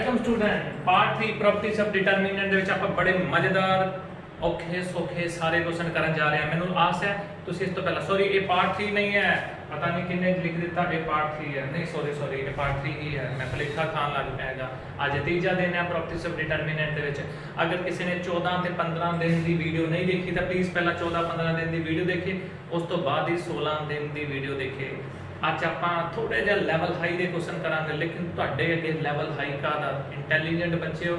Welcome student part 3 properties of determinant ਦੇ ਵਿੱਚ ਆਪਾਂ ਬੜੇ ਮਜ਼ੇਦਾਰ ਔਖੇ ਸੌਖੇ ਸਾਰੇ ਕੁਐਸਚਨ ਕਰਨ ਜਾ ਰਹੇ ਹਾਂ। ਮੈਨੂੰ ਆਸ ਹੈ ਤੁਸੀਂ ਇਸ ਤੋਂ ਪਹਿਲਾਂ ਸੌਰੀ ਇਹ ਪਾर्ट 3 नहीं है, पता नहीं किन्ने लिख ਦਿੱਤਾ ਇਹ पार्ट 3 है, नहीं सॉरी ਇਹ पार्ट 3 ही है, मैं ਭੁਲੇਖਾ ਖਾਣ ਲੱਗ ਪਿਆਗਾ। ਅੱਜ ਤੀਜਾ ਦਿਨ ਹੈ ਪ੍ਰॉपर्टीज ऑफ डिटरमिनेंट ਦੇ ਵਿੱਚ। ਅਗਰ ਕਿਸੇ ਨੇ 14 ਤੇ 15 ਦਿਨ ਦੀ ਵੀਡੀਓ ਨਹੀਂ ਦੇਖੀ ਤਾਂ ਪਲੀਜ਼ ਪਹਿਲਾਂ 14-15 ਦਿਨ ਦੀ ਵੀਡੀਓ ਦੇਖੇ, ਉਸ ਤੋਂ ਬਾਅਦ ਹੀ 16 ਦਿਨ ਦੀ ਵੀਡੀਓ ਦੇਖੇ। ਅੱਜ ਆਪਾਂ ਥੋੜੇ ਜਿਹਾ ਲੈਵਲ ਹਾਈ ਦੇ ਕੁਐਸਚਨ ਕਰਾਂਗੇ, ਲੇਕਿਨ ਤੁਹਾਡੇ ਅੱਗੇ ਲੈਵਲ ਹਾਈ ਦਾ ਇੰਟੈਲੀਜੈਂਟ ਬੱਚੇ ਹੋ,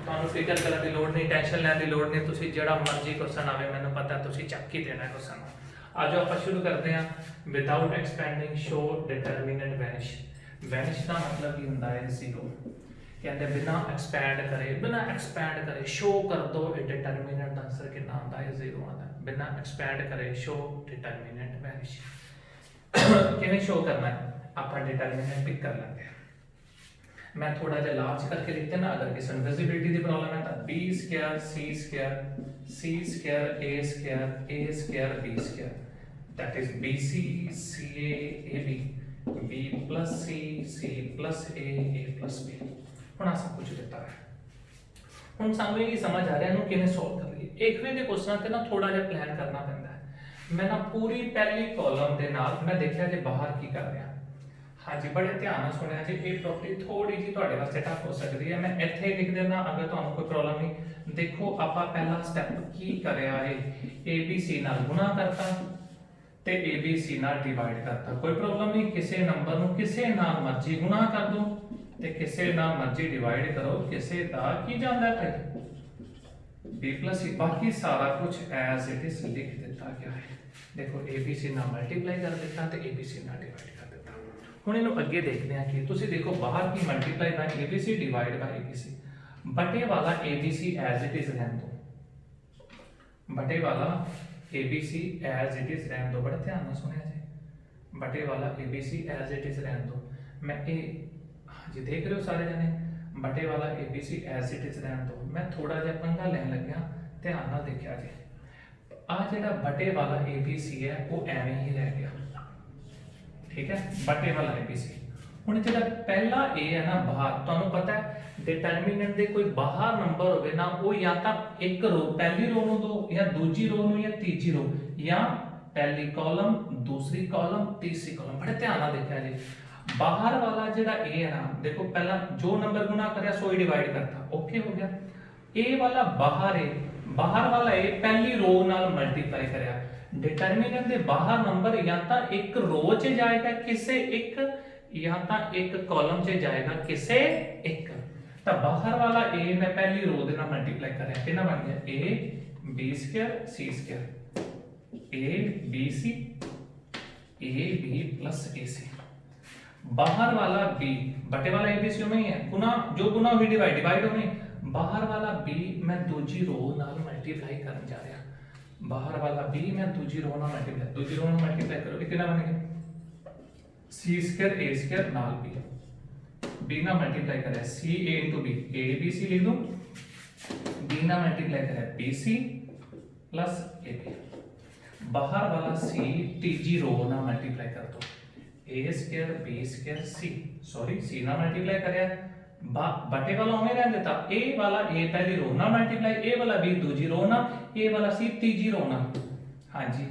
ਤੁਹਾਨੂੰ ਫਿਕਰ ਕਰਨ ਦੀ ਲੋੜ ਨਹੀਂ, ਟੈਨਸ਼ਨ ਲੈਣ ਦੀ ਲੋੜ ਨਹੀਂ। ਤੁਸੀਂ ਜਿਹੜਾ ਮਰਜ਼ੀ ਕੁਐਸਚਨ ਆਵੇ ਮੈਨੂੰ ਪਤਾ ਤੁਸੀਂ ਚੱਕ ਹੀ ਦੇਣਾ ਕੁਐਸਚਨ। ਅੱਜ ਆਪਾਂ ਸ਼ੁਰੂ ਕਰਦੇ ਹਾਂ। Without expanding show determinant vanish. Vanish ਦਾ ਮਤਲਬ ਕੀ ਹੁੰਦਾ ਹੈ? ਜ਼ੀਰੋ। ਕਹਿੰਦੇ ਬਿਨਾ ਐਕਸਪੈਂਡ ਕਰੇ ਸ਼ੋ ਕਰ ਦੋ ਇਹ ਡਿਟਰਮੀਨੈਂਟ ਦਾ ਆਨਸਰ ਕਿੰਨਾ ਆਉਂਦਾ ਹੈ? ਜ਼ੀਰੋ ਆਉਂਦਾ ਹੈ। ਬਿਨਾ ਐਕਸਪੈਂਡ ਕਰੇ ਸ਼ੋ ਡਿਟਰਮੀਨੈਂਟ ਵੈਨਿਸ਼। ਕਿਵੇਂ ਸ਼ੋ ਕਰਨਾ ਹੈ? ਆਪਾਂ ਡਿਟਰਮੀਨੈਂਟ ਪਿਕ ਕਰ ਲੈਂਦੇ ਹਾਂ। मैं थोड़ा जिहा लार्ज करके लिखते हैं ना, अगर किसी को विजिबिलिटी की प्रॉब्लम है तो b square c square a square b square that is bc ca ab b plus c plus a plus b। ਹੁਣ ਆ ਸਭ ਕੁਝ ਦਿੱਤਾ ਹੈ। ਹੁਣ ਸਾਨੂੰ ਇਹ ਸਮਝ ਆ ਰਿਹਾ ਇਹਨੂੰ ਕਿਵੇਂ ਸੋਲਵ ਕਰ ਲਈਏ। ਇਕਵੇਂ ਦੇ ਕੁਐਸਚਨਾਂ ਤੇ ਨਾ ਥੋੜਾ ਜਿਹਾ ਪਲਾਨ ਕਰਨਾ ਪੈਂਦਾ ਹੈ। ਮੈਂ ਨਾ ਪੂਰੀ ਪਹਿਲੀ ਕਾਲਮ ਦੇ ਨਾਲ ਮੈਂ ਦੇਖਿਆ ਜੇ ਬਾਹਰ ਕੀ ਕਰ ਰਿਹਾ। हाँ जी, बड़े ध्यान ਨਾਲ ਸੁਣਿਆ ਜੀ। ਇਹ ਪ੍ਰੋਪਰਟੀ ਥੋੜੀ ਜੀ ਤੁਹਾਡੇ ਵਾਸਤੇ ਟਫ ਹੋ ਸਕਦੀ ਹੈ, ਮੈਂ ਇੱਥੇ ਲਿਖ ਦੇਣਾ ਅਗਰ ਤੁਹਾਨੂੰ ਕੋਈ ਪ੍ਰੋਬਲਮ ਨਹੀਂ। ਦੇਖੋ ਆਪਾਂ ਪਹਿਲਾ ਸਟੈਪ ਕੀ ਕਰਿਆ ਹੈ, ABC ਨਾਲ ਗੁਣਾ ਕਰਤਾ ਤੇ ABC ਨਾਲ ਡਿਵਾਈਡ ਕਰਤਾ। ਕੋਈ ਪ੍ਰੋਬਲਮ ਨਹੀਂ, ਕਿਸੇ ਨੰਬਰ ਨੂੰ ਕਿਸੇ ਨਾਲ ਮਰਜ਼ੀ ਗੁਣਾ ਕਰ ਦੋ ਤੇ ਕਿਸੇ ਨਾਲ ਮਰਜ਼ੀ ਡਿਵਾਈਡ ਕਰੋ, ਕਿਸੇ ਦਾ ਕੀ ਜਾਂਦਾ ਹੈ B plus C। ਬਾਕੀ ਸਾਰਾ ਕੁਝ ਐਜ਼ ਇਟ ਇਜ਼ ਲਿਖ ਦਿੱਤਾ ਗਿਆ ਹੈ। ਦੇਖੋ ABC ਨਾਲ ਮਲਟੀਪਲਾਈ ਕਰ ਦਿੱਤਾ ਤੇ ABC ਨਾਲ ਡਿਵਾਈਡ ਕਰ ਦਿੱਤਾ। ਹੁਣ ਇਹਨੂੰ ਅੱਗੇ ਦੇਖਦੇ ਹਾਂ ਕਿ ਤੁਸੀਂ ਦੇਖੋ ਬਾਹਰ ਕੀ multiply by ABC divide by ABC। ਬਟੇ ਵਾਲਾ ABC ਐਜ਼ ਇਟ ਇਜ਼ ਰਹਿਣ ਦੋ, ਬਟੇ ਵਾਲਾ ABC ਐਜ਼ ਇਟ ਇਜ਼ ਰਹਿਣ ਦੋ। ਬੜਾ ਧਿਆਨ ਨਾਲ ਸੁਣਿਆ ਜੀ। ਬਟੇ ਵਾਲਾ ABC ਐਜ਼ ਇਟ ਇਜ਼ ਰਹਿਣ ਦੋ। ਮੈਂ ਇਹ ਹਾਂਜੀ ਦੇਖ ਰਹੇ ਹੋ ਸਾਰੇ ਜਣੇ, ਬਟੇ ਵਾਲਾ ABC ਐਜ਼ ਇਟ ਇਜ਼ ਰਹਿਣ ਦੋ। ਮੈਂ ਥੋੜਾ ਜਿਹਾ ਪੰਗਾ ਲੈਣ ਲੱਗਿਆ, ਧਿਆਨ ਨਾਲ ਦੇਖਿਆ ਜੀ। ਆ ਜਿਹੜਾ ਬਟੇ ਵਾਲਾ ABC ਹੈ ਉਹ ਐਵੇਂ ਹੀ ਰਹਿ ਗਿਆ, ठीक है, बटे वाला ABC। ਹੁਣ ਜਿਹੜਾ ਪਹਿਲਾ A ਹੈ ਨਾ ਬਾਹਰ, ਤੁਹਾਨੂੰ ਪਤਾ ਹੈ ਡਿਟਰਮੀਨੈਂਟ ਦੇ ਕੋਈ ਬਾਹਰ ਨੰਬਰ ਹੋਵੇ ਨਾ, ਉਹ ਜਾਂ ਤਾਂ ਇੱਕ ਰੋ ਪਹਿਲੀ ਰੋ ਨੂੰ ਦੋ ਜਾਂ ਦੂਜੀ ਰੋ ਨੂੰ ਜਾਂ ਤੀਜੀ ਰੋ, ਜਾਂ ਪਹਿਲੀ ਕਾਲਮ ਦੂਸਰੀ ਕਾਲਮ ਤੀਸਰੀ ਕਾਲਮ। ਬੜੇ ਧਿਆਨ ਨਾਲ ਦੇਖਿਆ ਜੀ। ਬਾਹਰ ਵਾਲਾ ਜਿਹੜਾ A ਹੈ ਨਾ, ਦੇਖੋ ਪਹਿਲਾਂ ਜੋ ਨੰਬਰ ਗੁਣਾ ਕਰਿਆ ਸੋ ਹੀ ਡਿਵਾਈਡ ਕਰਤਾ, ਓਕੇ ਹੋ ਗਿਆ। A ਵਾਲਾ ਬਾਹਰ ਹੈ, ਬਾਹਰ ਵਾਲਾ A ਪਹਿਲੀ ਰੋ ਨਾਲ ਮਲਟੀਪਲਾਈ ਕਰਿਆ। डिटरमिनेंट ਦੇ ਬਾਹਰ ਨੰਬਰ ਜਾਂ ਤਾਂ ਇੱਕ ਰੋ 'ਚ ਜਾਏਗਾ ਕਿਸੇ ਇੱਕ, ਜਾਂ ਤਾਂ ਇੱਕ ਕਾਲਮ 'ਚ ਜਾਏਗਾ ਕਿਸੇ ਇੱਕ। ਤਾਂ ਬਾਹਰ ਵਾਲਾ A ਮੈਂ ਪਹਿਲੀ ਰੋ ਦੇ ਨਾਲ ਮਲਟੀਪਲਾਈ ਕਰਿਆ, ਕਿੰਨਾ ਬਣ ਗਿਆ A B square C square A B C A B plus AC। बाहर वाला B बटे वाला ABC में ही है, गुना जो गुना हुई डिवाइड होनी। बाहर वाला B मैं दूसरी रो नाल मल्टीप्लाई करने जा रहा। बाहर वाला B मैं दूसरी रो नाल मल्टीप्लाई करो, कितना बन गया C स्क्वायर A स्क्वायर नाल B ना मल्टीप्लाई करे C A into B, A B C लिख दो। B ना मल्टीप्लाई करे BC प्लस AB। बाहर वाला C तीजी रो ना मल्टीप्लाई कर दो, A square B square C, sorry C ना मल्टीप्लाई करे बटे वाला उमें रहने देता। A वाला A पहली रो ना मल्टीप्लाई, A वाला B दूसरी रो ना, A वाला C तीजी रो ना। हाँ जी,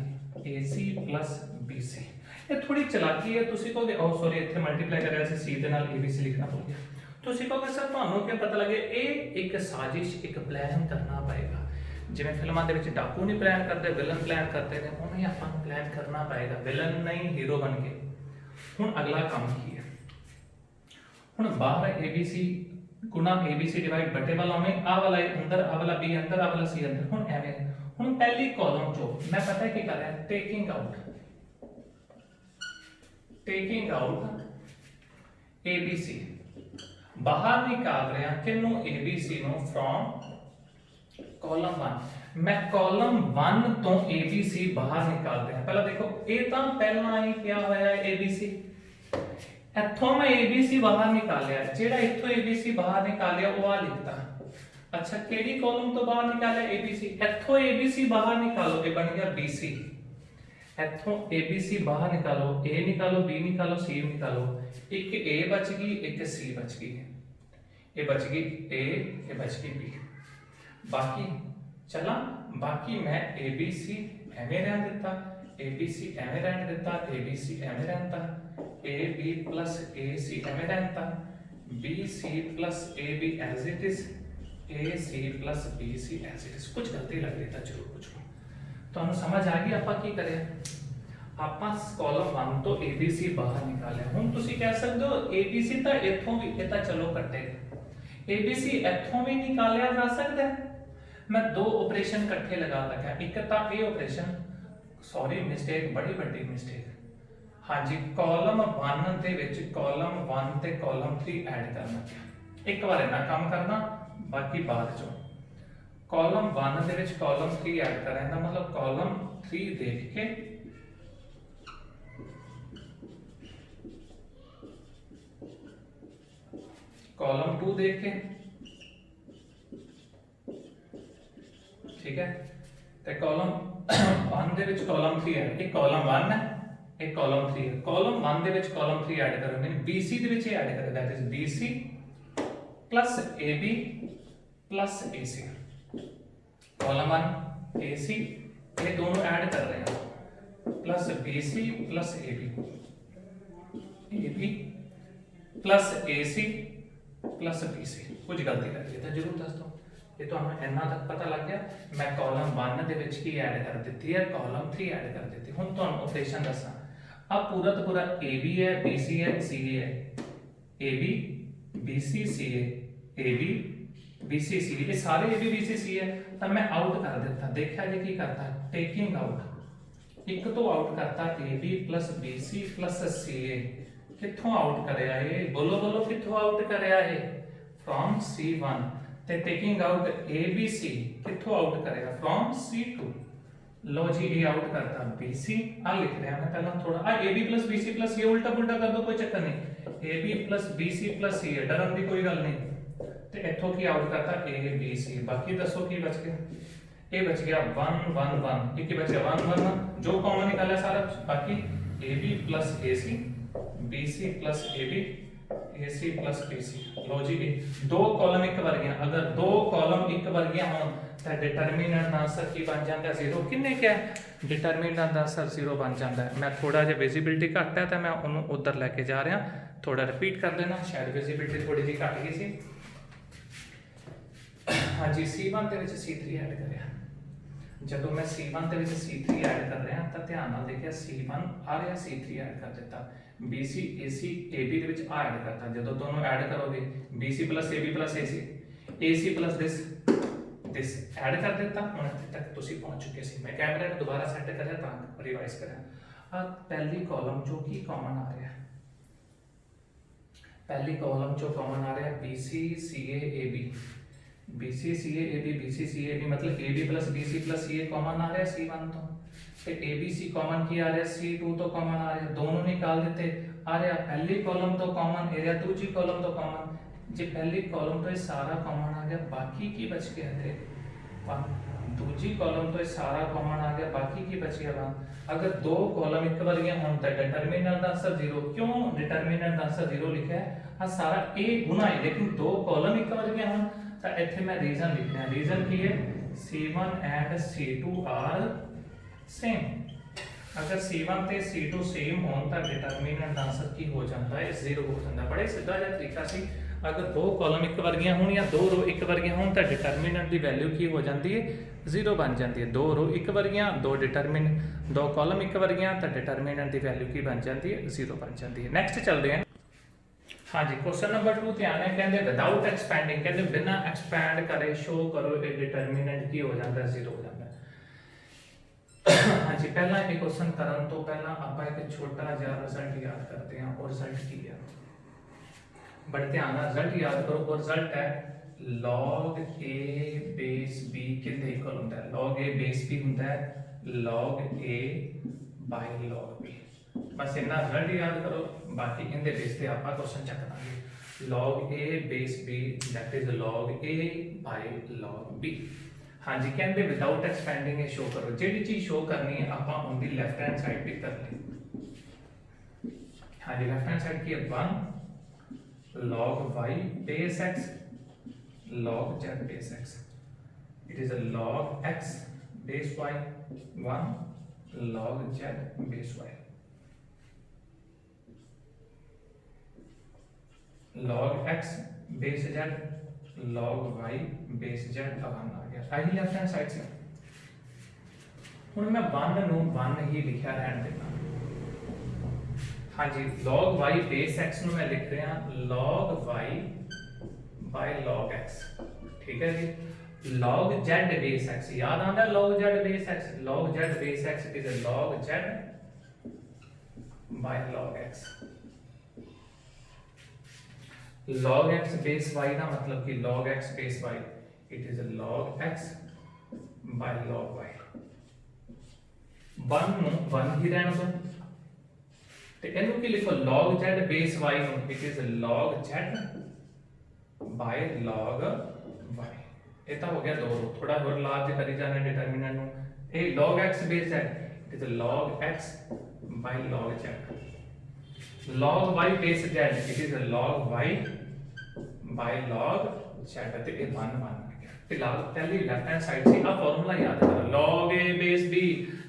AC प्लस BC। ये थोड़ी चलाकी है। ਤੁਸੀਂ ਕਹੋਗੇ ਓ ਸੌਰੀ ਇੱਥੇ ਮਲਟੀਪਲਾਈ ਕਰਿਆ ਸੀ C ਦੇ ਨਾਲ ABC ਲਿਖਣਾ ਭੁੱਲ ਗਿਆ। ਤੁਸੀਂ ਕਹੋਗੇ ਸਰ ਤੁਹਾਨੂੰ ਕੀ ਪਤਾ ਲੱਗੇ? ਇਹ ਇੱਕ ਸਾਜ਼ਿਸ਼, ਇੱਕ ਪਲਾਨ ਕਰਨਾ ਪਏਗਾ। ਜਿਵੇਂ ਫਿਲਮਾਂ ਦੇ ਵਿੱਚ ਡਾਕੂ ਨਹੀਂ ਪਲਾਨ ਕਰਦੇ, ਵਿਲਨ ਪਲਾਨ ਕਰਦੇ ਨੇ, ਉਵੇਂ ਆਪਾਂ ਨੂੰ ਪਲਾਨ ਕਰਨਾ ਪਏਗਾ, ਵਿਲਨ ਨਹੀਂ ਹੀਰੋ ਬਣ ਕੇ। ਹੁਣ ਅਗਲਾ ਕੰਮ ਕੀ ਹੈ? ਹੁਣ ਬਾਹਰ ABC ਗੁਣਾ ABC ਡਿਵਾਈਡ ਬਟੇ ਵਾਲਾ में आ वाला अंदर, आ वाला B अंदर, आ वाला C अंदर। ਹੁਣ ਐਵੇਂ ਹੁਣ ਪਹਿਲੀ ਕਾਲਮ ਚੋਂ ਮੈਂ ਪਤਾ ਕੀ ਕਰ ਰਿਹਾ, ਟੇਕਿੰਗ ਆਊਟ ABC ਬਾਹਰ ਨਿਕਾਲ ਰਿਹਾ ਕਿਨੂੰ ABC ਨੂੰ ਫਰੋਮ ਕਾਲਮ 1। ਮੈਂ ਕਾਲਮ 1 ਤੋਂ ABC ਬਾਹਰ ਨਿਕਾਲ ਰਿਹਾ। ਪਹਿਲਾਂ ਦੇਖੋ ਇਹ ਤਾਂ ਪਹਿਲਾਂ ਹੀ ਪਿਆ ਹੋਇਆ ਹੈ ABC, ਇੱਥੋਂ ਮੈਂ ABC ਬਾਹਰ ਨਿਕਾਲਿਆ, ਜਿਹੜਾ ਇੱਥੋਂ ABC ਬਾਹਰ ਨਿਕਾਲਿਆ ਉਹ ਆ ਲਿਖਤਾ। ਅੱਛਾ ਕਿਹੜੀ ਕਾਲਮ ਤੋਂ ਬਾਹਰ ਨਿਕਾਲਿਆ ABC, ਇੱਥੋਂ ABC ਬਾਹਰ ਨਿਕਾਲੋ, ਇਹ ਬਣ ਗਿਆ BC। ਇੱਥੋਂ ABC ਬਾਹਰ ਨਿਕਾਲੋ, A ਨਿਕਾਲੋ B ਨਿਕਾਲੋ C ਨਿਕਾਲੋ, ਇੱਕ A ਬਚ ਗਈ ਇੱਕ C ਬਚ ਗਈ। ये बच गई ए, ये बच गई बी। बाकी चला, बाकी मैं ए बी सी एवें रहन दिता, ए बी सी एवें रहन दिता, ए बी सी एवें रहता, A B plus A C एवें रहता, B C plus A B as it is, A C plus B C as it is. कुछ गलती लग रही था जरूर कुछ तो समझ आ गई ਆਪਾਂ ਕੀ ਕਰਿਆ। ਆਪਾਂ ਕਾਲਮ 1 ਤੋਂ ABC ਬਾਹਰ ਨਿਕਾਲਿਆ। ਹੁਣ ਤੁਸੀਂ ਕਹਿ ਸਕਦੇ ਹੋ ABC ਤਾਂ ਇੱਥੋਂ ਵੀ, ਇਹ ਤਾਂ ਚਲੋ ਕੱਟੇਗਾ, ABC ਇੱਥੋਂ ਵੀ ਨਿਕਾਲਿਆ ਜਾ ਸਕਦਾ ਹੈ। मैं दो ऑपरेशन इकट्ठे लगा लगा, एक तो ये ऑपरेशन, सॉरी मिस्टेक, बड़ी बड़ी मिस्टेक। हाँ जी, कॉलम 1 ਦੇ ਵਿੱਚ कॉलम 1 ਤੇ कॉलम 3 ऐड करना, एक बार इन्ना काम करना, बाकी बाद चो कॉलम 1 ਦੇ ਵਿੱਚ कॉलम 3 ऐड करें, मतलब कॉलम 3 देख के कॉलम 2 देख के, ठीक है, तो कॉलम 1 ਦੇ ਵਿੱਚ कॉलम 3 है, एक कॉलम 1 है, एक कॉलम 3 है। कॉलम 1 ਦੇ ਵਿੱਚ कॉलम 3 ऐड करो, मीन BC ਦੇ ਵਿੱਚ ऐड करो, that is BC plus AB plus AC। Column 1 AC, ये दोनों ऐड कर रहे हैं, plus BC plus AB, AB plus AC plus BC। कुछ गलती कर ली तो जरूर दस दो, ये तो हमें इन्ना तक पता लग गया। मैं कॉलम 1 ਦੇ ਵਿੱਚ ਕੀ ऐड कर दी है, कॉलम 3 ऐड कर दी। ਹੁਣ ਤੁਹਾਨੂੰ ऑपरेशन दसा, अब पूरा तो पूरा AB है, BC है, CA है, AB BC CA, AB BC CA, ये सारे AB BC CA है, तो मैं आउट कर देता। देखा जी की करता, टेकिंग आउट, एक तो आउट करता AB plus BC plus CA, कित्थों आउट करया है, बोलो बोलो कित्थों आउट करया है, फ्रॉम C1, ਤੇ ਟੇਕਿੰਗ ਆਊਟ ABC ਕਿੱਥੋਂ ਆਊਟ ਕਰੇਗਾ, ਫਰੋਮ C2। लो जी, ये आउट करता BC, आ लिख रहे हैं मैं पहला थोड़ा, आ AB प्लस BC प्लस ये उल्टा पुल्टा कर दो, कोई चक्कर नहीं, AB plus BC plus C है, डरन की कोई गल नहीं। ते इथों की आउट करता ABC, बाकी दसो की बच गया, ये बच गया 1 1 1, ये बच गया 1 1 1, जो कॉमन निकाला सारा, बाकी AB plus AC, BC plus AB, AC plus BC। लो जी, दो कॉलम एक वर्गियां, अगर दो कॉलम एक वर्गियां हों तो डिटरमिनेंट का आंसर की बन जाता है 0। किन्ने क्या डिटरमिनेंट का आंसर 0 बन जाता है। मैं थोड़ा जिहा विजिबिलिटी घट है तो मैं उन्होंने उधर लैके जा रहा, थोड़ा रिपीट कर देना, शायद विजिबिलिटी थोड़ी जी घट गई सी। हाँ जी, C1 ਦੇ ਵਿੱਚ C3 ऐड करिया, ਜਦੋਂ मैं C1 ਦੇ ਵਿੱਚ C3 ऐड कर रहा तो ध्यान नाल देखिया, C1 आ रहा, C3 ऐड कर दिता, BC AC AB ਦੇ ਵਿੱਚ ਆ ऐड करता। ਜਦੋਂ दोनों ऐड करोगे BC plus AB plus AC plus this add कर देता। ਹੁਣ ਇੱਥੇ ਤੱਕ ਤੁਸੀਂ ਪਹੁੰਚ ਚੁੱਕੇ ਸੀ। मैं कैमरे ਨੂੰ ਦੁਬਾਰਾ ਸੈੱਟ ਕਰਿਆ ਤਾਂ ਰਿਵਾਈਜ਼ ਕਰਿਆ। ਆ ਪਹਿਲੀ ਕਾਲਮ ਚੋਂ ਕੀ ਕਾਮਨ ਆ ਰਿਹਾ, पहली कॉलम चो कॉमन आ रहा है BC CA AB, BC CA AB, BC CA AB, मतलब AB plus BC plus CA common आ रहा है C1 तो, फिर ABC कॉमन की आ रहा है, C2 तो कॉमन आ रहा है, दोनों निकाल देते, आ रहा पहली कॉलम तो कॉमन, एरिया दूसरी कॉलम तो कॉमन। जे पहली कॉलम तो ये सारा कॉमन आ गया, बाकी की बच गया थे 1, दूसरी कॉलम तो ये सारा कॉमन आ गया, बाकी की बच गया 1। अगर दो कॉलम एक वर्गियां हों तो डिटरमिनेंट का आंसर 0। क्यों डिटरमिनेंट का आंसर 0 लिखा है, आ सारा A गुना है, लेकिन दो कॉलम एक वर्गियां हों तो इत्थे मैं रीजन लिखना है। रीजन की है, C1 and C2 are same. अगर C1 ते C2 सेम हों तो डिटरमिनेंट का आंसर की हो जाता है 0 हो जाता है। बड़े सीधा जिहा तरीका सी। अगर दो कॉलम एक वर्गियां होण या दो रो एक वर्गियां होण तो डिटरमिनेंट की वैल्यू की हो जाती है 0 बन जाती है। दो रो एक वर्गियां, दो कॉलम एक वर्गियां तो डिटरमिनेंट की वैल्यू की बन जाती है 0 बन जाती है। नैक्सट चलते हैं। हाँ जी, क्वेश्चन नंबर 2 ध्यान है, कहते विदाउट एक्सपैंडिंग, कहते बिना एक्सपैंड करे शो करो ये डिटरमिनेंट की हो जाता है 0 हो जाता है। हाँ जी, पहला एक क्वेश्चन करन तो पहला आप एक छोटा जिहा रिजल्ट याद करते हैं। और रिजल्ट की है, बड़े ध्यान नाल रिजल्ट याद करो। और रिजल्ट है log a बेस b कितने इक्वल होता है, log a बेस b होता है log a by log b। बस इतना रिजल्ट याद करो, बाकी इनके बेस पे आपा क्वेश्चन चेक करेंगे। log a base b that is log a by log b। हाँ जी, कहते विदाउट एक्सपेंडिंग शो करो, जिहड़ी चीज शो करनी है आपा उनकी लेफ्ट हैंड साइड पे कर ली। हाँ जी, लेफ्ट हैंड साइड की है 1 log y base x log z base x. It is a log x base y 1 log z base y. log x base z log y base z का 1 आ गया। I left hand side से ਹੁਣ मैं 1 ਨੂੰ 1 ही लिखा रहन देना। हाँ जी, log y base x ਨੂੰ मैं लिख रहा log y by log x, ठीक है जी। log z base x याद आंदा, log z base x, log z base x is a log z by log x। log x base y का मतलब कि log x base y, it is a log x by log y। 1 ਨੂੰ 1 ही रहने दो ਤੇ ਇਹਨੂੰ ਕੀ ਲਿਖੋ log z base y ਨੂੰ it is log z by log y। ਇਹ ਤਾਂ ਹੋ ਗਿਆ 2 ਥੋੜਾ ਹੋਰ ਲਾਰਜ ਕਰੀ ਜਾਣਾ ਡਿਟਰਮੀਨੈਂਟ ਨੂੰ। ਇਹ log x base z it is log x by log z। log y base z it is log y by log z ਤੇ ਇਹ 1 1 ਆ ਗਿਆ। ਫਿਲਹਾਲ ਪਹਿਲੀ ਲੈਫਟ ਹੈਂਡ ਸਾਈਡ ਸੀ। ਆ ਫਾਰਮੂਲਾ ਯਾਦ ਕਰੋ log a base b,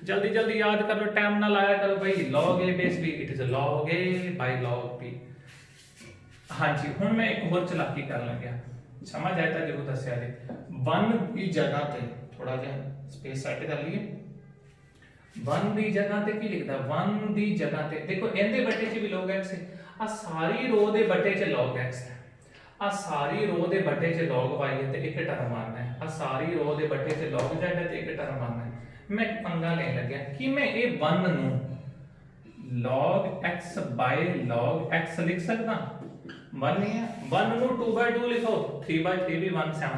जल्दी जल्दी याद कर लो, टाइम ना लाया करो भाई। log a base b it is log a by log b। हाँ जी, हुण मैं एक और चलाकी कर लग्या, समझ आए तो जरूर दस्या जी। 1 की जगह ते थोड़ा जिहा स्पेस सेट कर लिए। 1 की जगह ते की लिखदा, 1 की जगह ते देखो इहदे बट्टे च भी log x है, आ सारी रो दे बट्टे च log x है, आ सारी रो दे बट्टे च log y है ते एक टर्म आना है, आ सारी रो दे बट्टे च log z है ते एक टर्म आना है। मैं पंगा लेने लग गया कि मैं ये 1 नू log x by log x लिख सकदा। 1 नहीं है, 1 नू 2/2 लिखो, 3/3 भी 1 7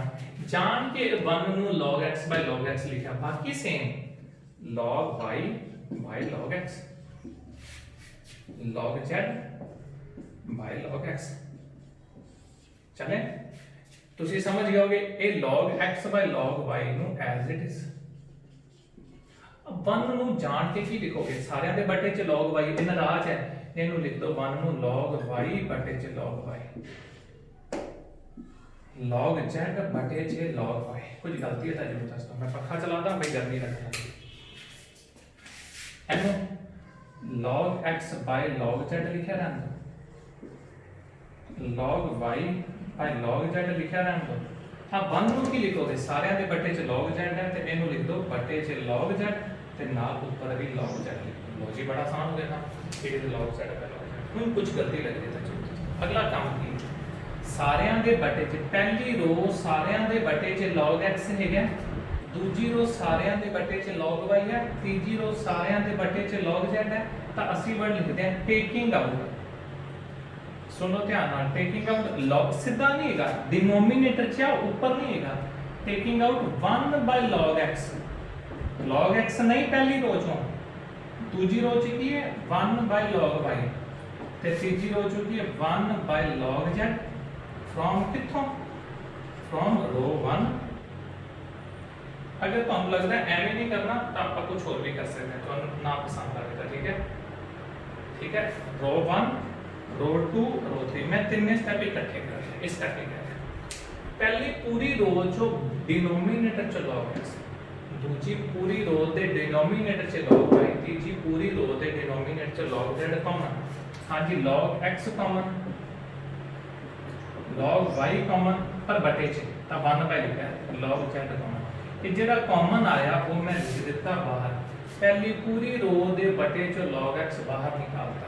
जान के 1 नू log x by log x लिखा। बाकी same log y by log x, log z by log x। चले तुसी समझ गए होगे ये log x by log y नू as it is। 1 ਨੂੰ ਜਾਣ ਕੇ ਕੀ ਲਿਖੋਗੇ, ਸਾਰਿਆਂ ਦੇ ਬਟੇ ਚ log y, ਇਹ ਨਾਰਾਜ਼ ਹੈ, ਇਹਨੂੰ ਲਿਖ ਦੋ 1 ਨੂੰ log y ਬਟੇ ਚ log y, log z ਬਟੇ ਚ log y। ਕੁਝ ਗਲਤੀ ਹੈ ਤਾਂ ਜਰੂਰ ਦੱਸ ਦੋ, ਮੈਂ ਪੱਖਾ ਚਲਾਦਾ ਬਈ ਗਰਮੀ ਲੱਗਦਾ। ਇਹਨੂੰ log x by log z ਲਿਖਿਆ ਰਹਿਣ ਦੋ, log y by log z ਲਿਖਿਆ ਰਹਿਣ ਦੋ। हाँ 1 ਨੂੰ ਕੀ ਲਿਖੋਗੇ, ਸਾਰਿਆਂ ਦੇ ਬਟੇ ਚ log z ਹੈ ਤੇ ਇਹਨੂੰ ਲਿਖ ਦੋ ਬਟੇ ਚ log z ਤੇ ਨਾਲ ਉੱਪਰ ਵੀ log z ਲਿਖ ਦੋ। ਲੋ ਜੀ ਬੜਾ ਆਸਾਨ ਹੋ ਗਿਆ ਨਾ, ਇਹ is log z by log z। ਹੁਣ ਕੁਝ ਗਲਤੀ ਲੱਗ ਰਹੀ ਤਾਂ ਚਲੋ ਅਗਲਾ ਕੰਮ ਕੀ, ਸਾਰਿਆਂ ਦੇ ਬਟੇ ਚ ਪਹਿਲੀ ਰੋ ਸਾਰਿਆਂ ਦੇ ਬਟੇ ਚ log x ਹੈਗਾ, ਦੂਜੀ ਰੋ ਸਾਰਿਆਂ ਦੇ ਬਟੇ ਚ log y ਹੈ, ਤੀਜੀ ਰੋ ਸਾਰਿਆਂ ਦੇ ਬਟੇ ਚ log z ਹੈ। ਤਾਂ ਅਸੀਂ ਵਰਡ ਲਿਖਦੇ ਹਾਂ ਟੇਕਿੰਗ ਆਊਟ। सुनो ध्यान नाल, टेकिंग आउट log सीधा नहीं हैगा, डिनोमिनेटर च ऊपर नहीं हैगा। Taking out 1 by log x, log x नहीं पहली रो चों, दूजी रो च की है 1 by log y ते तीजी रो च की है 1 by log z फ्रॉम किथों, फ्रॉम रो 1। अगर तुहानू लगदा है एवें नहीं करना तो आप कुछ और भी कर सकते हैं, तुहानू ना पसंद आएगा, ठीक है ठीक है। रो 1 रो 2 रो 3 मैं तीनों स्टेप इकट्ठे कर रहे हैं। इस स्टेप पे क्या है, पहली पूरी रो जो डिनोमिनेटर च log x, दूजी पूरी रो दे डिनोमिनेटर च log y, तीजी पूरी रो दे डिनोमिनेटर च log z कॉमन। हां जी, log x common, log y common, पर बटे च ता 1 पे लिखा है log z कॉमन। ये जेड़ा कॉमन आया वो मैं लिख देता बाहर, पहली पूरी रो दे बटे च log x बाहर निकालता,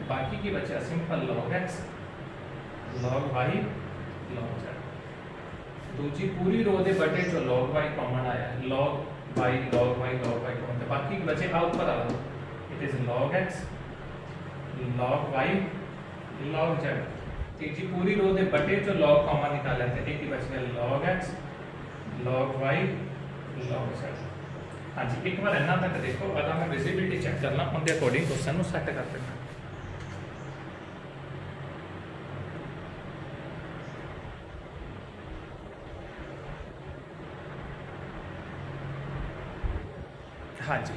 बाकी की बचा simple log x log y log z। दूजी पूरी रो दे बटे जो log y कॉमन आया, log y log y log y common, तो बाकी के बचे आ ऊपर आ रहा, it is log x log y log z। तीजी पूरी रो दे बटे जो log कॉमन निकाला थे, एक ही बच गया log x log y log z। हाँ जी, एक बार इतना तक देखो, अगर मैं विजिबिलिटी चेक करना उनके अकॉर्डिंग क्वेश्चन को सेट कर देना। हाँ जी,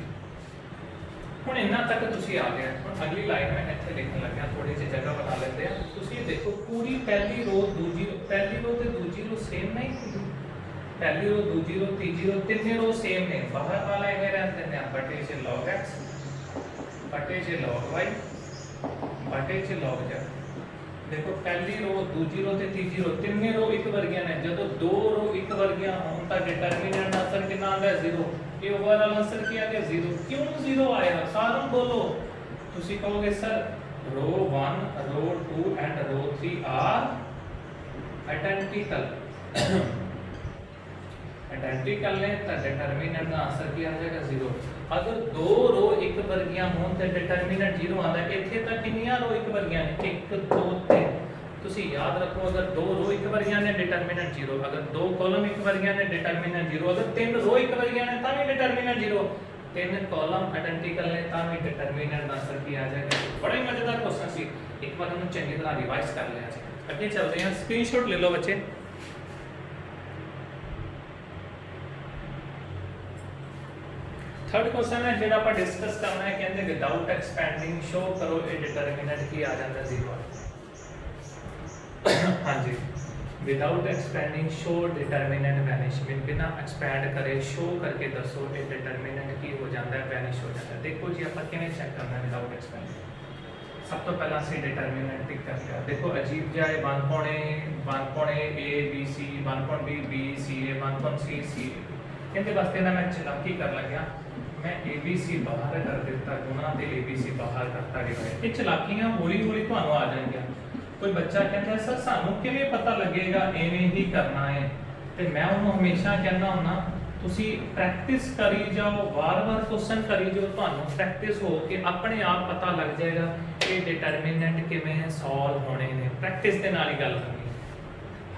ਹੁਣ ਇੰਨਾ ਤੱਕ ਤੁਸੀਂ ਆ ਗਏ। ਹੁਣ ਅਗਲੀ ਲਾਈਨ ਮੈਂ ਇੱਥੇ ਲਿਖਣ ਲੱਗਿਆ, ਥੋੜੀ ਜਿਹੀ ਜਗ੍ਹਾ ਬਣਾ ਲੈਂਦੇ ਆ। ਤੁਸੀਂ ਦੇਖੋ ਪੂਰੀ ਪਹਿਲੀ ਰੋ ਦੂਜੀ ਪਹਿਲੀ ਰੋ ਤੇ ਦੂਜੀ ਰੋ सेम नहीं होगी। पहली रो, दूसरी रो, तीसरी रो, तीनों रो सेम ने, बाहर वाला इवें रहते हैं बटे से log x बटे से log y बटे से log z। देखो पहली रो, दूसरी रो ते तीसरी रो, तीनों रो एक वर्गियां ने। जब दो रो एक वर्गियां हों तो डिटरमिनेंट आंसर कितना आता है 0। ये ओवरऑल आंसर क्या आ गया 0। क्यों 0 आया, कारण बोलो। तुसी कहोगे sir row 1 row 2 and row 3 are identical identical ने तो डिटरमिनेंट का आंसर क्या आ जाएगा 0। अगर दो रो एक वर्गियां हों तो डिटरमिनेंट 0 आता है। इथे तक कितनी रो एक वर्गियां ने 1 2 3। तुसी याद रखो अगर दो रो एक वर्गियां ने डिटरमिनेंट 0, अगर दो कॉलम एक वर्गियां ने डिटरमिनेंट 0, अगर तीन रो एक वर्गियां ने तां भी डिटरमिनेंट 0, तीन कॉलम आइडेंटिकल ने तां भी डिटरमिनेंट आंसर की आ जाएगा। बड़ा ही मजेदार क्वेश्चन सी, एक बार हम चंगी तरह रिवाइज कर लिया जी। आगे चलते हैं, स्क्रीनशॉट ले लो बच्चे। थर्ड क्वेश्चन है जेड़ा ਆਪਾਂ डिस्कस करना है, कहते विदाउट एक्सपेंडिंग शो करो ए डिटरमिनेंट की आ जाता है 0। हां जी, without expanding show determinant vanish, बिना एक्सपेंड करे शो करके दसो ए डिटरमिनेंट की हो जाता है वैनिश हो जाता है। देखो जी आप किवें चेक करना है विदाउट एक्सपेंडिंग। सब तो पहला से डिटरमिनेंट टिक कर लिया। देखो अजीब जिहा 1 पौने A B C 1 point B C A 1 point C C. इनके वास्ते ना मैं चलाकी कर लगा, मैं ABC बाहर कर देता गुना ते ABC बाहर करता गया। ये चलाकियां हौली हौली ਤੁਹਾਨੂੰ आ जाएंगी। कोई बच्चा कहता है सर सानू किवें पता लगेगा एवें ही करना है, ते मैं उन्होंने हमेशा कहना हुन्ना तुसी प्रैक्टिस करी जाओ, बार-बार क्वेश्चन करी जाओ, ਤੁਹਾਨੂੰ प्रैक्टिस हो के अपने आप पता लग जाएगा कि डिटरमिनेंट किवें सॉल्व होने ने। प्रैक्टिस दे नाल ही गल करनी।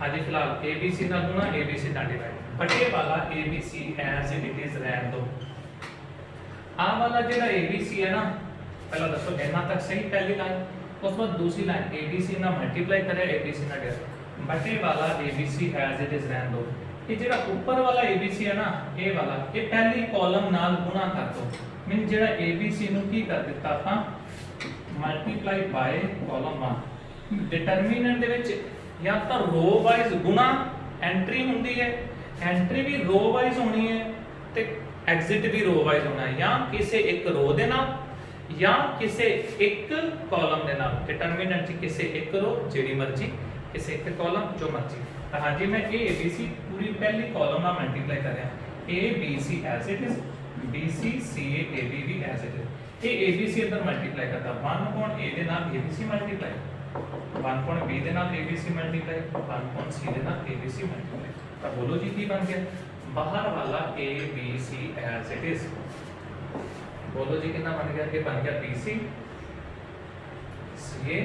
हां जी, फिलहाल ABC नाल गुना ABC नाल डिवाइड, बटे वाला ABC एज इट इज रहन दो। आ वाला जेड़ा ABC है ना, पहला दसो इतना तक सही पहली लाइन, उस बाद दूसरी लाइन ABC ना मल्टीप्लाई करे ABC ना डिवाइड, बटे वाला ABC एज इट इज रहन दो। ये जेड़ा ऊपर वाला ABC है ना, ये वाला ये पहली कॉलम नाल गुणा कर दो। मीन जेड़ा ABC नु की कर दिता ਆਪਾਂ मल्टीप्लाई बाय कॉलम 1। डिटरमिनेंट दे विच या तो रो वाइज गुणा एंट्री हुंदी है, एंट्री भी रो वाइज होनी है ते एग्जिट भी रो वाइज होना है, या किसी एक रो दे नाल या किसी एक कॉलम दे नाल। डिटरमिनेंट च किसी एक रो जेडी मर्जी, किसी एक कॉलम जो मर्जी। तो हां जी मैं ए बी सी पूरी पहली कॉलम नाल मल्टीप्लाई कर रहा, A B C as it is, B C C A B भी as it is. A B C अंदर मल्टीप्लाई करता 1 अपॉन ए दे नाल A B C multiply, 1 upon B दे नाल A B C multiply, 1 upon C दे नाल A B C multiply. तो बोलो जी की बन गया बाहर वाला A B C as it is. बोलो जी कितना बन गया, ये बन गया B C C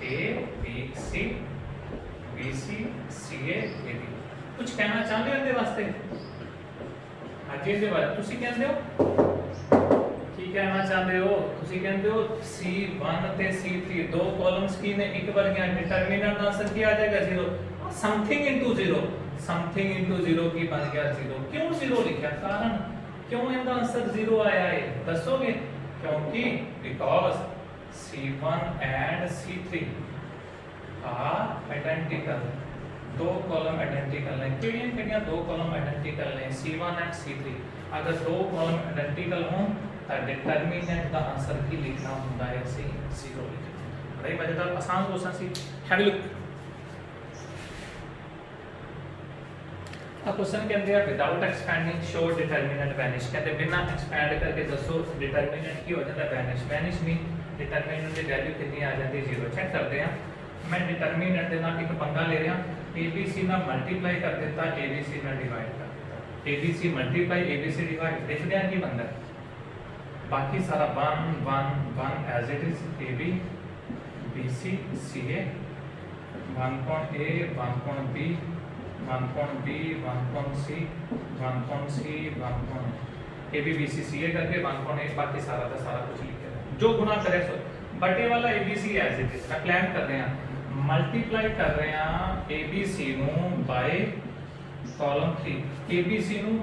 A B C B C C A B. कुछ कहना चाहते हो इहदे वास्ते? हां जी, इहदे बारे तुसी कहंदे हो की कहना चाहते हो? तुसी कहंदे हो C1 ते C3 दो कॉलम्स की ने एक वर्गियां, डिटरमिनेंट आंसर क्या आ जाएगा 0। समथिंग इनटू 0, समथिंग इनटू 0 की बन गया 0। क्यों 0 लिखा, कारण क्यों इनका आंसर 0 आया है दसोगे? क्योंकि because C1 and C3 are identical. दो कॉलम आइडेंटिकल ने, किहड़ियां दो कॉलम आइडेंटिकल ने C1 एंड C3। अगर दो कॉलम आइडेंटिकल हों तो डिटरमिनेंट का आंसर की लिखना होता है सी 0 लिखना। बड़ा ही मजेदार आसान क्वेश्चन सी। Have a look. अब क्वेश्चन कहते हैं without expanding show determinant vanish. कहते बिना एक्सपेंड करके दसो डिटरमिनेंट की हो जाता है वैनिश। वैनिश मीन डिटरमिनेंट की वैल्यू कितनी आ जाती है 0। चेक करते हैं, मैं डिटरमिनेंट के नाल एक पंगा ले रहा, ABC ना मल्टीप्लाई कर देता, ABC ना डिवाइड कर देता, ABC मल्टीप्लाई ABC डिवाइड, देखते हैं की बनता है। बाकी सारा 1 1 1 as it is, AB BC CA 1 point A 1 point B 1 point B 1 point C 1 point C 1 point AB BC CA करके 1 पॉइंट A, बाकी सारा का सारा कुछ लिख के जो गुना करे सो बटे वाला ABC as it is. Plan कर रहे हैं, मल्टीप्लाई कर रहे हैं ABC नु बाय कॉलम 3, ABC नु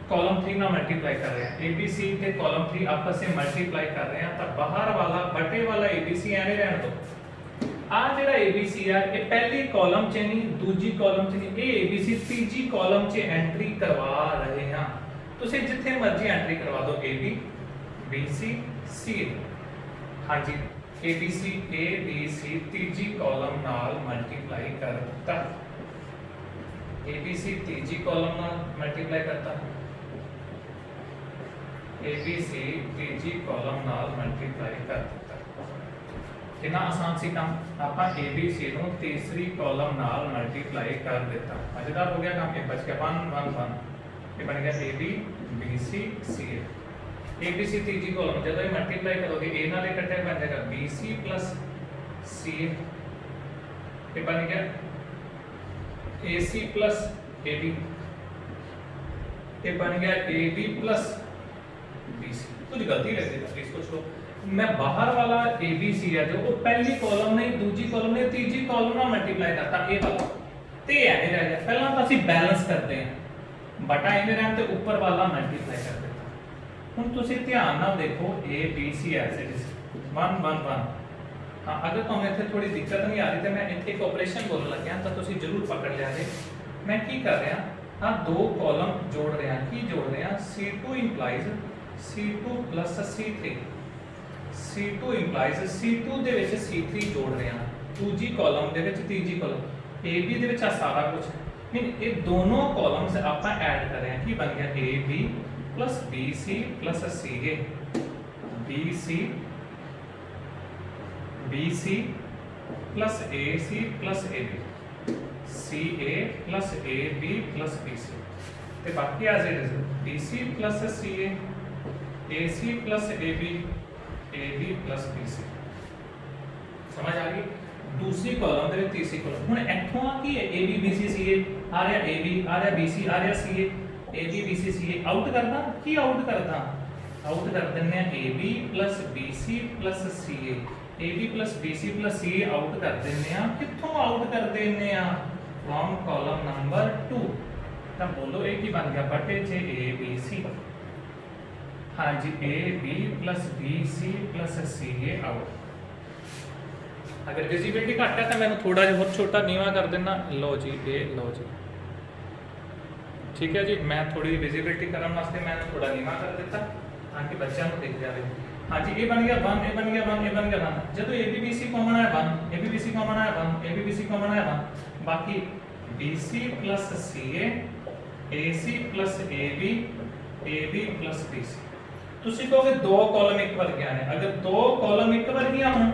कॉलम 3 ना मल्टीप्लाई कर रहे हैं, ABC के कॉलम 3 आपस में मल्टीप्लाई कर रहे हैं। तो बाहर वाला बटे वाला ABC एने रहने दो, ਆ ਜਿਹੜਾ ABC ਆ ਇਹ ਪਹਿਲੀ ਕਾਲਮ 'ਚ ਨਹੀਂ, ਦੂਜੀ ਕਾਲਮ 'ਚ ਨਹੀਂ, ਇਹ ABC ਤੀਜੀ ਕਾਲਮ 'ਚ ਐਂਟਰੀ ਕਰਵਾ ਰਹੇ ਹਾਂ। ਤੁਸੀਂ ਜਿੱਥੇ ਮਰਜ਼ੀ ਐਂਟਰੀ ਕਰਵਾ ਦਿਓ AB BC CA। ਹਾਂਜੀ ABC ਤੀਜੀ ਕਾਲਮ ਨਾਲ ਮਲਟੀਪਲਾਈ ਕਰ ਦਿੱਤਾ। ABC ਤੀਜੀ ਕਾਲਮ ਨਾਲ ਮਲਟੀਪਲਾਈ ਕਰਤਾ। ABC ਤੀਜੀ ਕਾਲਮ ਨਾਲ ਮਲਟੀਪਲਾਈ ਕਰ ਦਿੱਤਾ। कितना आसान सी काम, आप ABC ਨੂੰ तीसरी कॉलम नाल मल्टीप्लाई कर देता। मजेदार हो गया काम, ये बच गया 1 1 1, ये बन गया AB BC CA। ABC तीसरी कॉलम जब ये मल्टीप्लाई करोगे A नाल इकट्ठे बन जाएगा BC प्लस CA, ये बन गया AC प्लस AB, ये बन गया AB प्लस BC। कुछ गलती रहती है इसको छोड़ो। मैं बाहर वाला ABC है जो वो पहली कॉलम नहीं, दूजी कॉलम नहीं, तीजी कॉलम ਨਾਲ ਮਲਟੀਪਲਾਈ ਕਰਤਾ ਇਹ ਵਾਲਾ ਤੇ ਐਵੇਂ ਰਹਿ ਗਿਆ। ਪਹਿਲਾਂ ਤਾਂ ਅਸੀਂ ਬੈਲੈਂਸ ਕਰਦੇ ਹਾਂ, ਬਟਾ ਐਵੇਂ ਰਹਿਣ ਤੇ ਉੱਪਰ ਵਾਲਾ ਮਲਟੀਪਲਾਈ ਕਰ ਦਿੱਤਾ। ਹੁਣ ਤੁਸੀਂ ਧਿਆਨ ਨਾਲ ਦੇਖੋ ABC ਐਜ਼ ਇਟ ਇਜ਼ 1 1 1। ਹਾਂ, ਅਗਰ ਤੁਹਾਨੂੰ ਇੱਥੇ ਥੋੜੀ ਦਿੱਕਤ ਨਹੀਂ ਆ ਰਹੀ ਤੇ ਮੈਂ ਇੱਥੇ ਇੱਕ ਆਪਰੇਸ਼ਨ ਬੋਲਣ ਲੱਗਿਆ ਤਾਂ ਤੁਸੀਂ ਜ਼ਰੂਰ ਪਕੜ ਲਿਆ ਜੇ। ਮੈਂ ਕੀ ਕਰ ਰਿਹਾ ਹਾਂ, ਦੋ ਕਾਲਮ ਜੋੜ ਰਿਹਾ। ਕੀ ਜੋੜ ਰਿਹਾ? C2 employees C2 plus C3, C2 employees C2 ਦੇ ਵਿੱਚ C3 ਜੋੜ ਰਹੇ ਹਾਂ, ਦੂਜੀ ਕਾਲਮ ਦੇ ਵਿੱਚ ਤੀਜੀ ਕਾਲਮ AB ਦੇ ਵਿੱਚ ਆ ਸਾਰਾ ਕੁਝ ਨਹੀਂ, ਇਹ ਦੋਨੋਂ ਕਾਲਮਸ ਆਪਾਂ ਐਡ ਕਰ ਰਹੇ ਹਾਂ। ਕੀ ਬਣ ਗਿਆ? AB plus BC plus CA, BC plus AC plus AB, CA plus AB plus BC ਤੇ ਬਾਕੀ as it is BC plus CA, AC plus AB, AB plus BC। समझ आ गई? दूसरी कॉलम ਦੇ ਵਿੱਚ ਤੀਸਰੀ ਕॉलम। ਹੁਣ ਇੱਥੋਂ ਆ ਕੀ ਹੈ? AB BC CA ਆ ਰਿਹਾ, AB ਆ ਰਿਹਾ, BC ਆ ਰਿਹਾ, CA, AB BC CA out ਕਰਦਾ। ਕੀ ਆਊਟ ਕਰਦਾ? ਆਊਟ ਕਰ ਦਿੰਦੇ ਆ AB plus BC plus CA, AB plus BC plus CA out ਕਰ ਦਿੰਦੇ ਆ। ਕਿੱਥੋਂ ਆਊਟ ਕਰ ਦਿੰਦੇ ਆ? From column number 2। ਤਾਂ ਬੋਲੋ ਇਹ ਕੀ ਬਣ ਗਿਆ? ਬਟੇ 'ਚ ABC। हाँ जी, AB plus BC plus CA out. अगर विजिबिलिटी घट है तो मैं थोड़ा जिहा होर छोटा नीवा कर देना। लो जी, ये लो जी, ठीक है जी। मैं थोड़ी विजिबिलिटी करने वास्ते मैं थोड़ा नीवा कर दिता ताकि बच्चों को दिख जाए। हाँ जी, ये बन गया 1, ये बन गया 1, ये बन गया 1। जो ABBC कॉमन है 1, ABBC कॉमन है 1, ABBC कॉमन है 1, बाकी BC plus CA, AC plus AB, AB plus BC। ਤੁਸੀਂ ਕਹੋਗੇ ਦੋ ਕਾਲਮ ਇੱਕ ਵਰਗੀਆਂ ਨੇ। ਅਗਰ ਦੋ ਕਾਲਮ ਇੱਕ ਵਰਗੀਆਂ ਹੋਣ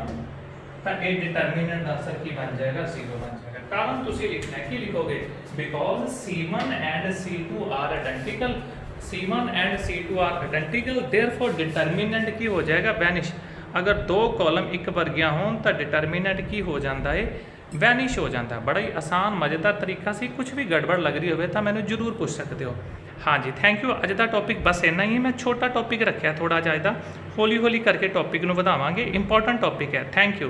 ਤਾਂ ਇਹ ਡਿਟਰਮੀਨੈਂਟ ਦਾ ਅਸਰ ਕੀ ਬਣ ਜਾਏਗਾ? 0 ਬਣ ਜਾਏਗਾ। ਕਾਰਨ ਤੁਸੀਂ ਲਿਖਣਾ ਹੈ, ਕੀ ਲਿਖੋਗੇ? Because C1 and C2 are identical, C1 and C2 are identical, therefore determinant ਕੀ ਹੋ ਜਾਏਗਾ? ਵੈਨਿਸ਼। ਅਗਰ ਦੋ ਕਾਲਮ ਇੱਕ ਵਰਗੀਆਂ ਹੋਣ ਤਾਂ ਡਿਟਰਮੀਨੈਂਟ ਕੀ ਹੋ ਜਾਂਦਾ ਹੈ? ਵੈਨਿਸ਼ ਹੋ ਜਾਂਦਾ। ਬੜਾ ਹੀ ਆਸਾਨ ਮਜ਼ੇਦਾਰ ਤਰੀਕਾ ਸੀ। ਕੁਝ ਵੀ ਗੜਬੜ ਲੱਗ ਰਹੀ ਹੋਵੇ ਤਾਂ ਮੈਨੂੰ ਜ਼ਰੂਰ ਪੁੱਛ ਸਕਦੇ ਹੋ। हाँ जी, थैंक यू। अज का टॉपिक बस इन्ना ही। मैं छोटा टॉपिक रखा थोड़ा जिहा, हौली हौली करके टॉपिक नूं वधावांगे। इंपॉर्टेंट टॉपिक है। Thank you.